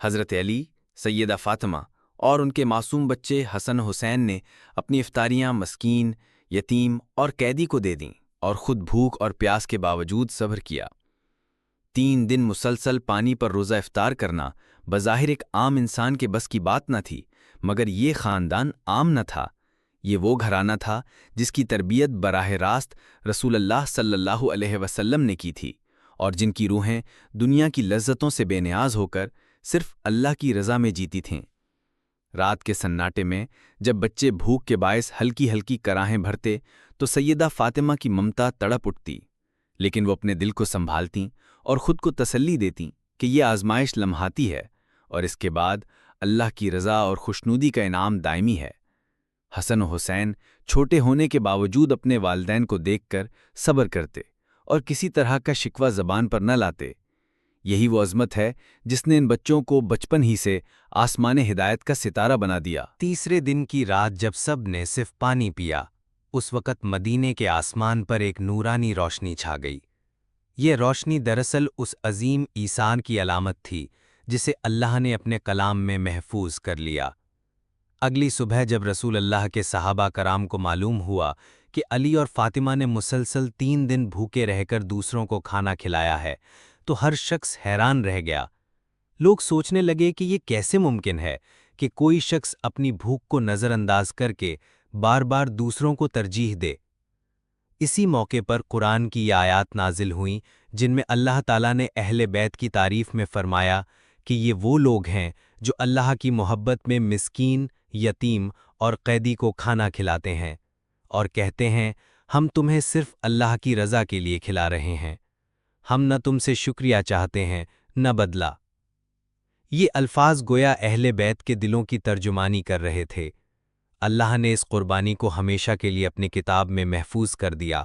حضرت علی، سیدہ فاطمہ اور ان کے معصوم بچے حسن حسین نے اپنی افطاریاں مسکین، یتیم اور قیدی کو دے دیں اور خود بھوک اور پیاس کے باوجود صبر کیا۔ 3 دن مسلسل پانی پر روزہ افطار کرنا بظاہر ایک عام انسان کے بس کی بات نہ تھی، مگر یہ خاندان عام نہ تھا۔ یہ وہ گھرانہ تھا جس کی تربیت براہ راست رسول اللہ صلی اللہ علیہ وسلم نے کی تھی، اور جن کی روحیں دنیا کی لذتوں سے بے نیاز ہو کر صرف اللہ کی رضا میں جیتی تھیں۔ رات کے سناٹے میں جب بچے بھوک کے باعث ہلکی ہلکی کراہیں بھرتے تو سیدہ فاطمہ کی ممتا تڑپ اٹھتی، لیکن وہ اپنے دل کو سنبھالتیں اور خود کو تسلی دیتیں کہ یہ آزمائش لمحاتی ہے اور اس کے بعد اللہ کی رضا اور خوشنودی کا انعام دائمی ہے۔ حسن و حسین چھوٹے ہونے کے باوجود اپنے والدین کو دیکھ کر صبر کرتے اور کسی طرح کا شکوہ زبان پر نہ لاتے۔ یہی وہ عظمت ہے جس نے ان بچوں کو بچپن ہی سے آسمان ہدایت کا ستارہ بنا دیا۔ تیسرے دن کی رات جب سب نے صرف پانی پیا، اس وقت مدینے کے آسمان پر ایک نورانی روشنی چھا گئی۔ یہ روشنی دراصل اس عظیم ایثار کی علامت تھی جسے اللہ نے اپنے کلام میں محفوظ کر لیا۔ اگلی صبح جب رسول اللہ کے صحابہ کرام کو معلوم ہوا کہ علی اور فاطمہ نے مسلسل 3 دن بھوکے رہ کر دوسروں کو کھانا کھلایا ہے تو ہر شخص حیران رہ گیا۔ لوگ سوچنے لگے کہ یہ کیسے ممکن ہے کہ کوئی شخص اپنی بھوک کو نظر انداز کر کے بار بار دوسروں کو ترجیح دے۔ اسی موقع پر قرآن کی یہ آیات نازل ہوئیں جن میں اللہ تعالیٰ نے اہل بیت کی تعریف میں فرمایا کہ یہ وہ لوگ ہیں جو اللہ کی محبت میں مسکین، یتیم اور قیدی کو کھانا کھلاتے ہیں اور کہتے ہیں ہم تمہیں صرف اللہ کی رضا کے لیے کھلا رہے ہیں، ہم نہ تم سے شکریہ چاہتے ہیں نہ بدلہ۔ یہ الفاظ گویا اہل بیت کے دلوں کی ترجمانی کر رہے تھے۔ اللہ نے اس قربانی کو ہمیشہ کے لیے اپنی کتاب میں محفوظ کر دیا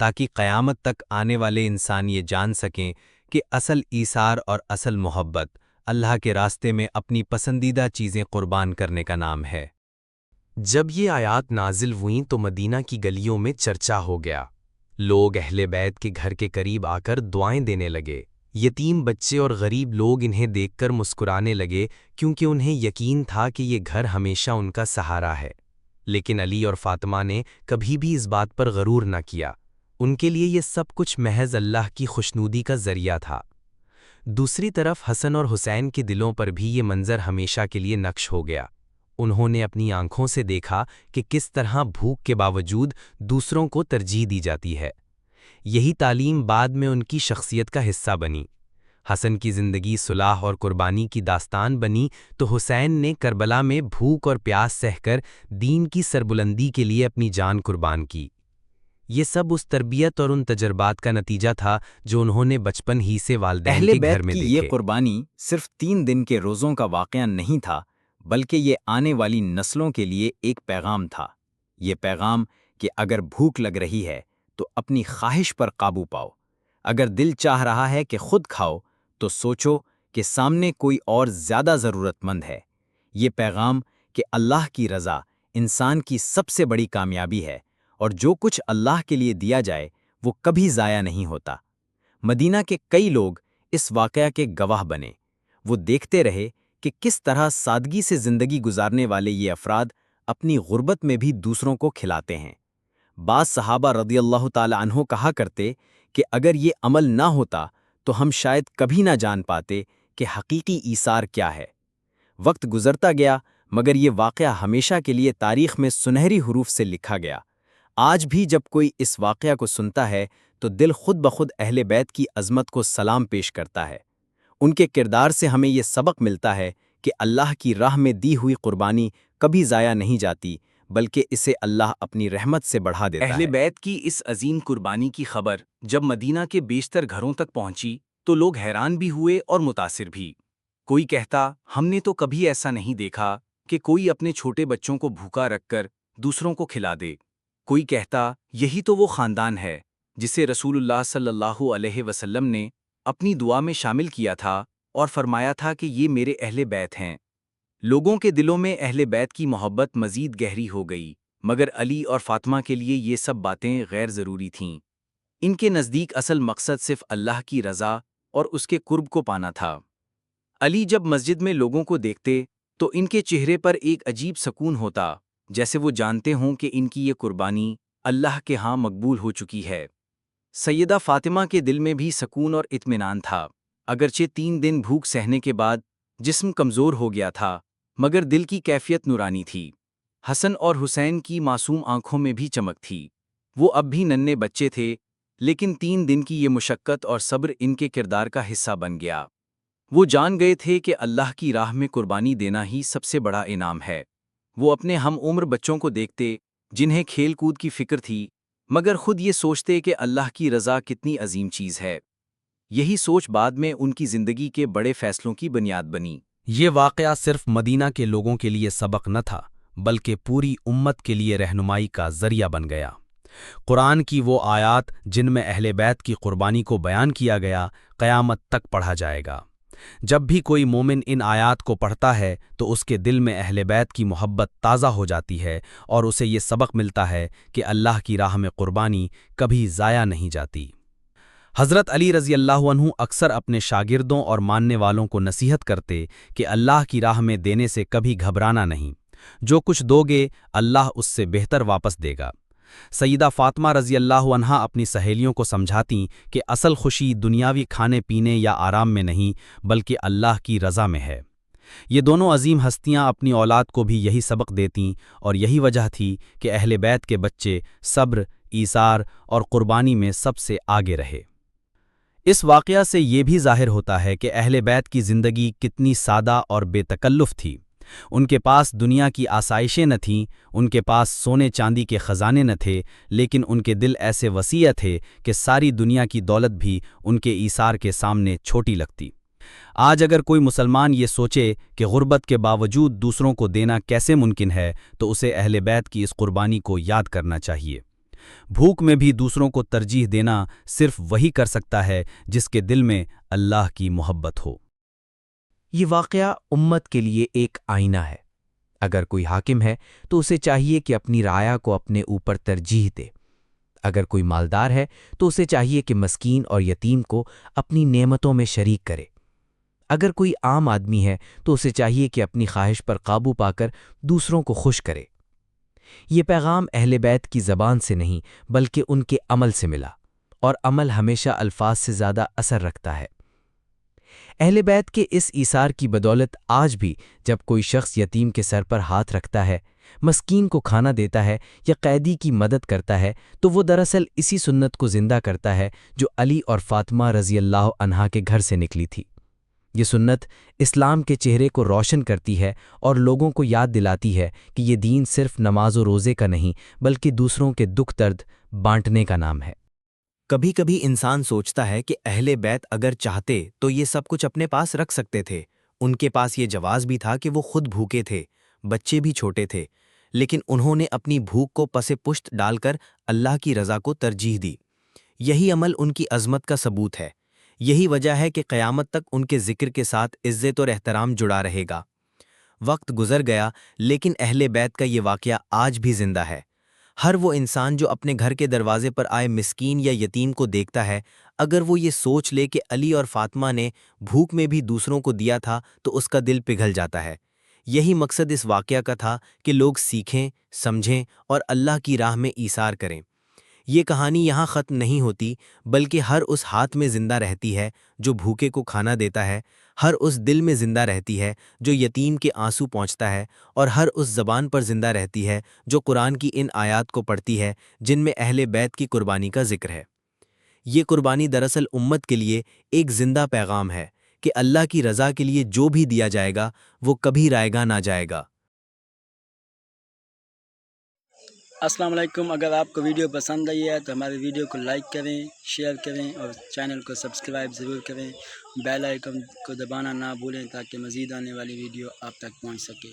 تاکہ قیامت تک آنے والے انسان یہ جان سکیں کہ اصل ایثار اور اصل محبت اللہ کے راستے میں اپنی پسندیدہ چیزیں قربان کرنے کا نام ہے۔ جب یہ آیات نازل ہوئیں تو مدینہ کی گلیوں میں چرچا ہو گیا۔ لوگ اہل بیت کے گھر کے قریب آ کر دعائیں دینے لگے۔ یتیم بچے اور غریب لوگ انہیں دیکھ کر مسکرانے لگے کیونکہ انہیں یقین تھا کہ یہ گھر ہمیشہ ان کا سہارا ہے۔ لیکن علی اور فاطمہ نے کبھی بھی اس بات پر غرور نہ کیا۔ ان کے لیے یہ سب کچھ محض اللہ کی خوشنودی کا ذریعہ تھا۔ دوسری طرف حسن اور حسین کے دلوں پر بھی یہ منظر ہمیشہ کے لیے نقش ہو گیا۔ انہوں نے اپنی آنکھوں سے دیکھا کہ کس طرح بھوک کے باوجود دوسروں کو ترجیح دی جاتی ہے۔ یہی تعلیم بعد میں ان کی شخصیت کا حصہ بنی۔ حسن کی زندگی صلاح اور قربانی کی داستان بنی تو حسین نے کربلا میں بھوک اور پیاس سہ کر دین کی سربلندی کے لیے اپنی جان قربان کی۔ یہ سب اس تربیت اور ان تجربات کا نتیجہ تھا جو انہوں نے بچپن ہی سے والدین کے گھر میں دیکھے۔ یہ قربانی صرف 3 دن کے روزوں کا واقعہ نہیں تھا، بلکہ یہ آنے والی نسلوں کے لیے ایک پیغام تھا۔ یہ پیغام کہ اگر بھوک لگ رہی ہے تو اپنی خواہش پر قابو پاؤ، اگر دل چاہ رہا ہے کہ خود کھاؤ تو سوچو کہ سامنے کوئی اور زیادہ ضرورت مند ہے۔ یہ پیغام کہ اللہ کی رضا انسان کی سب سے بڑی کامیابی ہے اور جو کچھ اللہ کے لیے دیا جائے وہ کبھی ضائع نہیں ہوتا۔ مدینہ کے کئی لوگ اس واقعہ کے گواہ بنے۔ وہ دیکھتے رہے کہ کس طرح سادگی سے زندگی گزارنے والے یہ افراد اپنی غربت میں بھی دوسروں کو کھلاتے ہیں۔ بعض صحابہ رضی اللہ تعالی عنہ کہا کرتے کہ اگر یہ عمل نہ ہوتا تو ہم شاید کبھی نہ جان پاتے کہ حقیقی ایثار کیا ہے۔ وقت گزرتا گیا مگر یہ واقعہ ہمیشہ کے لیے تاریخ میں سنہری حروف سے لکھا گیا۔ آج بھی جب کوئی اس واقعہ کو سنتا ہے تو دل خود بخود اہل بیت کی عظمت کو سلام پیش کرتا ہے۔ ان کے کردار سے ہمیں یہ سبق ملتا ہے کہ اللہ کی راہ میں دی ہوئی قربانی کبھی ضائع نہیں جاتی، بلکہ اسے اللہ اپنی رحمت سے بڑھا دیتا ہے۔ اہل بیت کی اس عظیم قربانی کی خبر جب مدینہ کے بیشتر گھروں تک پہنچی تو لوگ حیران بھی ہوئے اور متاثر بھی۔ کوئی کہتا ہم نے تو کبھی ایسا نہیں دیکھا کہ کوئی اپنے چھوٹے بچوں کو بھوکا رکھ کر دوسروں کو کھلا دے۔ کوئی کہتا یہی تو وہ خاندان ہے جسے رسول اللہ صلی اللہ علیہ وسلم نے اپنی دعا میں شامل کیا تھا اور فرمایا تھا کہ یہ میرے اہل بیت ہیں۔ لوگوں کے دلوں میں اہل بیت کی محبت مزید گہری ہو گئی، مگر علی اور فاطمہ کے لیے یہ سب باتیں غیر ضروری تھیں۔ ان کے نزدیک اصل مقصد صرف اللہ کی رضا اور اس کے قرب کو پانا تھا۔ علی جب مسجد میں لوگوں کو دیکھتے تو ان کے چہرے پر ایک عجیب سکون ہوتا، جیسے وہ جانتے ہوں کہ ان کی یہ قربانی اللہ کے ہاں مقبول ہو چکی ہے۔ سیدہ فاطمہ کے دل میں بھی سکون اور اطمینان تھا، اگرچہ 3 دن بھوک سہنے کے بعد جسم کمزور ہو گیا تھا، مگر دل کی کیفیت نورانی تھی۔ حسن اور حسین کی معصوم آنکھوں میں بھی چمک تھی۔ وہ اب بھی ننھے بچے تھے، لیکن 3 دن کی یہ مشقت اور صبر ان کے کردار کا حصہ بن گیا۔ وہ جان گئے تھے کہ اللہ کی راہ میں قربانی دینا ہی سب سے بڑا انعام ہے۔ وہ اپنے ہم عمر بچوں کو دیکھتے جنہیں کھیل کود کی فکر تھی، مگر خود یہ سوچتے کہ اللہ کی رضا کتنی عظیم چیز ہے۔ یہی سوچ بعد میں ان کی زندگی کے بڑے فیصلوں کی بنیاد بنی۔ یہ واقعہ صرف مدینہ کے لوگوں کے لیے سبق نہ تھا، بلکہ پوری امت کے لیے رہنمائی کا ذریعہ بن گیا۔ قرآن کی وہ آیات جن میں اہل بیت کی قربانی کو بیان کیا گیا، قیامت تک پڑھا جائے گا۔ جب بھی کوئی مومن ان آیات کو پڑھتا ہے تو اس کے دل میں اہل بیت کی محبت تازہ ہو جاتی ہے اور اسے یہ سبق ملتا ہے کہ اللہ کی راہ میں قربانی کبھی ضائع نہیں جاتی۔ حضرت علی رضی اللہ عنہ اکثر اپنے شاگردوں اور ماننے والوں کو نصیحت کرتے کہ اللہ کی راہ میں دینے سے کبھی گھبرانا نہیں، جو کچھ دو گے اللہ اس سے بہتر واپس دے گا۔ سیدہ فاطمہ رضی اللہ عنہا اپنی سہیلیوں کو سمجھاتیں کہ اصل خوشی دنیاوی کھانے پینے یا آرام میں نہیں بلکہ اللہ کی رضا میں ہے۔ یہ دونوں عظیم ہستیاں اپنی اولاد کو بھی یہی سبق دیتیں، اور یہی وجہ تھی کہ اہل بیت کے بچے صبر، ایثار اور قربانی میں سب سے آگے رہے۔ اس واقعہ سے یہ بھی ظاہر ہوتا ہے کہ اہل بیت کی زندگی کتنی سادہ اور بے تکلف تھی۔ ان کے پاس دنیا کی آسائشیں نہ تھیں، ان کے پاس سونے چاندی کے خزانے نہ تھے، لیکن ان کے دل ایسے وسیع تھے کہ ساری دنیا کی دولت بھی ان کے ایثار کے سامنے چھوٹی لگتی۔ آج اگر کوئی مسلمان یہ سوچے کہ غربت کے باوجود دوسروں کو دینا کیسے ممکن ہے، تو اسے اہل بیت کی اس قربانی کو یاد کرنا چاہیے۔ بھوک میں بھی دوسروں کو ترجیح دینا صرف وہی کر سکتا ہے جس کے دل میں اللہ کی محبت ہو۔ یہ واقعہ امت کے لیے ایک آئینہ ہے۔ اگر کوئی حاکم ہے تو اسے چاہیے کہ اپنی رعایا کو اپنے اوپر ترجیح دے۔ اگر کوئی مالدار ہے تو اسے چاہیے کہ مسکین اور یتیم کو اپنی نعمتوں میں شریک کرے۔ اگر کوئی عام آدمی ہے تو اسے چاہیے کہ اپنی خواہش پر قابو پا کر دوسروں کو خوش کرے۔ یہ پیغام اہل بیت کی زبان سے نہیں بلکہ ان کے عمل سے ملا، اور عمل ہمیشہ الفاظ سے زیادہ اثر رکھتا ہے۔ اہل بیت کے اس ایثار کی بدولت آج بھی جب کوئی شخص یتیم کے سر پر ہاتھ رکھتا ہے، مسکین کو کھانا دیتا ہے یا قیدی کی مدد کرتا ہے، تو وہ دراصل اسی سنت کو زندہ کرتا ہے جو علی اور فاطمہ رضی اللہ عنہا کے گھر سے نکلی تھی۔ یہ سنت اسلام کے چہرے کو روشن کرتی ہے اور لوگوں کو یاد دلاتی ہے کہ یہ دین صرف نماز و روزے کا نہیں بلکہ دوسروں کے دکھ درد بانٹنے کا نام ہے۔ کبھی کبھی انسان سوچتا ہے کہ اہل بیت اگر چاہتے تو یہ سب کچھ اپنے پاس رکھ سکتے تھے۔ ان کے پاس یہ جواز بھی تھا کہ وہ خود بھوکے تھے، بچے بھی چھوٹے تھے، لیکن انہوں نے اپنی بھوک کو پس پشت ڈال کر اللہ کی رضا کو ترجیح دی۔ یہی عمل ان کی عظمت کا ثبوت ہے۔ یہی وجہ ہے کہ قیامت تک ان کے ذکر کے ساتھ عزت اور احترام جڑا رہے گا۔ وقت گزر گیا لیکن اہل بیت کا یہ واقعہ آج بھی زندہ ہے۔ ہر وہ انسان جو اپنے گھر کے دروازے پر آئے مسکین یا یتیم کو دیکھتا ہے، اگر وہ یہ سوچ لے کہ علی اور فاطمہ نے بھوک میں بھی دوسروں کو دیا تھا تو اس کا دل پگھل جاتا ہے۔ یہی مقصد اس واقعہ کا تھا کہ لوگ سیکھیں، سمجھیں اور اللہ کی راہ میں ایثار کریں۔ یہ کہانی یہاں ختم نہیں ہوتی بلکہ ہر اس ہاتھ میں زندہ رہتی ہے جو بھوکے کو کھانا دیتا ہے، ہر اس دل میں زندہ رہتی ہے جو یتیم کے آنسو پہنچتا ہے، اور ہر اس زبان پر زندہ رہتی ہے جو قرآن کی ان آیات کو پڑھتی ہے جن میں اہل بیت کی قربانی کا ذکر ہے۔ یہ قربانی دراصل امت کے لیے ایک زندہ پیغام ہے کہ اللہ کی رضا کے لیے جو بھی دیا جائے گا وہ کبھی رائیگاں نہ جائے گا۔ السلام علیکم۔ اگر آپ کو ویڈیو پسند آئی ہے تو ہمارے ویڈیو کو لائک کریں، شیئر کریں اور چینل کو سبسکرائب ضرور کریں۔ بیل آئیکن کو دبانا نہ بھولیں تاکہ مزید آنے والی ویڈیو آپ تک پہنچ سکے۔